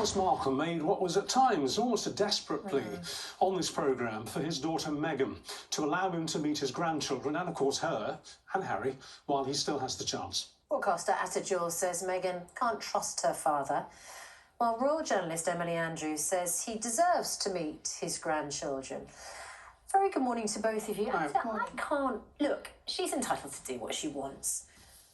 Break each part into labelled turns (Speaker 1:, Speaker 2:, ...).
Speaker 1: Thomas Markle made what was at times almost a desperate plea on this programme for his daughter Meghan to allow him to meet his grandchildren and, of course, her and Harry while he still has the chance.
Speaker 2: Broadcaster Atta Jules says Meghan can't trust her father, while royal journalist Emily Andrews says he deserves to meet his grandchildren. Very good morning to both of you. I can't... Look, she's entitled to do what she wants,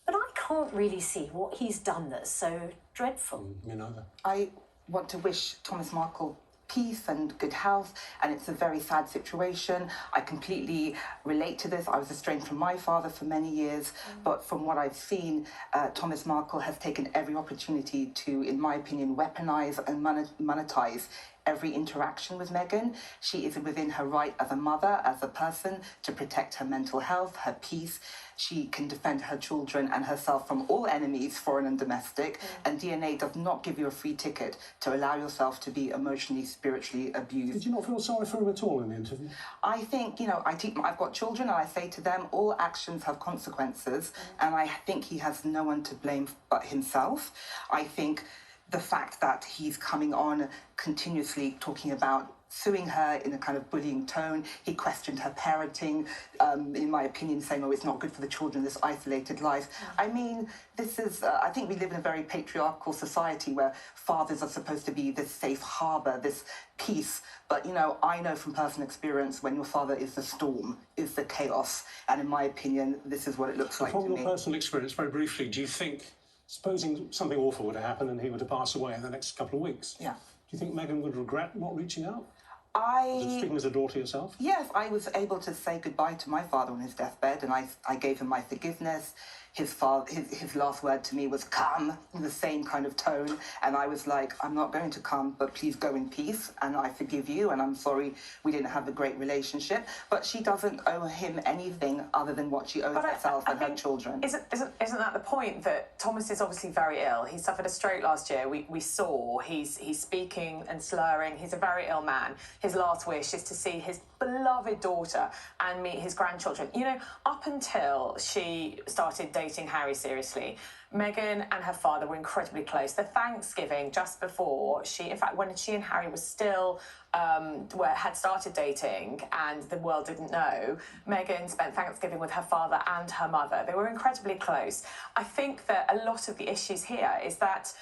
Speaker 2: but I can't really see what he's done that's so dreadful.
Speaker 1: Me neither.
Speaker 3: I want to wish Thomas Markle peace and good health, and it's a very sad situation. I completely relate to this. I was estranged from my father for many years, but from what I've seen, Thomas Markle has taken every opportunity to, in my opinion, weaponize and monetize every interaction with Meghan. She is within her right as a mother, as a person, to protect her mental health, her peace. She can defend her children and herself from all enemies, foreign and domestic, and DNA does not give you a free ticket to allow yourself to be emotionally, spiritually abused.
Speaker 1: Did you not feel sorry for him at all in the interview?
Speaker 3: I think, I've got children and I say to them, all actions have consequences, and I think he has no one to blame but himself. I think the fact that he's coming on continuously talking about suing her in a kind of bullying tone. He questioned her parenting, in my opinion, saying, oh, it's not good for the children, this isolated life. I mean, this is, I think we live in a very patriarchal society where fathers are supposed to be this safe harbour, this peace. But, I know from personal experience when your father is the storm, is the chaos. And in my opinion, this is what it looks like to me.
Speaker 1: From your personal experience, very briefly, do you think, supposing something awful were to happen and he were to pass away in the next couple of weeks,
Speaker 3: yeah,
Speaker 1: do you think Meghan would regret not reaching out?
Speaker 3: Just
Speaker 1: speaking as a daughter yourself?
Speaker 3: Yes, I was able to say goodbye to my father on his deathbed, and I gave him my forgiveness. His last word to me was come, in the same kind of tone, and I was like, I'm not going to come, but please go in peace, and I forgive you, and I'm sorry we didn't have a great relationship. But she doesn't owe him anything other than what she owes herself and her children.
Speaker 4: Isn't that the point, that Thomas is obviously very ill? He suffered a stroke last year. We saw he's speaking and slurring. He's a very ill man. His last wish is to see his beloved daughter and meet his grandchildren. Up until she started dating Harry seriously, Meghan and her father were incredibly close. The Thanksgiving just before when she and Harry were still had started dating and the world didn't know, Meghan spent Thanksgiving with her father and her mother. They were incredibly close. I think that a lot of the issues here is that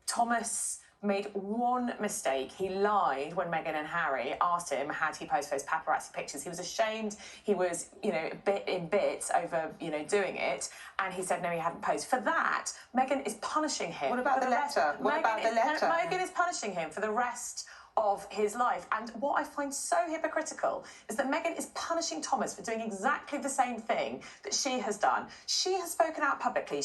Speaker 4: Thomas made one mistake. He lied when Meghan and Harry asked him had he posed those paparazzi pictures. He was ashamed. He was, in bits over, doing it. And he said no, he hadn't posed. For that, Meghan is punishing him.
Speaker 3: What about the letter?
Speaker 4: Meghan is punishing him for the rest of his life. And what I find so hypocritical is that Meghan is punishing Thomas for doing exactly the same thing that she has done. She has spoken out publicly.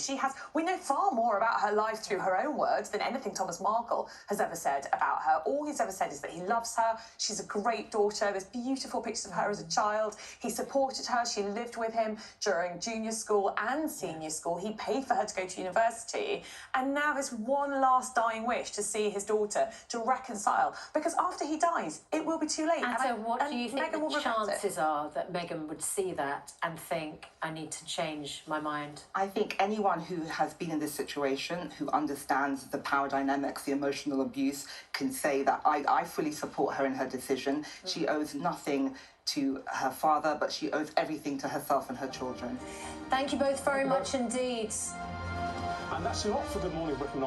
Speaker 4: We know far more about her life through her own words than anything Thomas Markle has ever said about her. All he's ever said is that he loves her. She's a great daughter. There's beautiful pictures of her as a child. He supported her. She lived with him during junior school and senior school. He paid for her to go to university. And now this one last dying wish to see his daughter, to reconcile. Because after he dies, it will be too late.
Speaker 2: And so what do you think the chances are that Meghan would see that and think, I need to change my mind?
Speaker 3: I think anyone who has been in this situation, who understands the power dynamics, the emotional abuse, can say that I fully support her in her decision. She owes nothing to her father, but she owes everything to herself and her children.
Speaker 2: Thank you both very much indeed.
Speaker 1: And that's a lot for Good Morning Britain.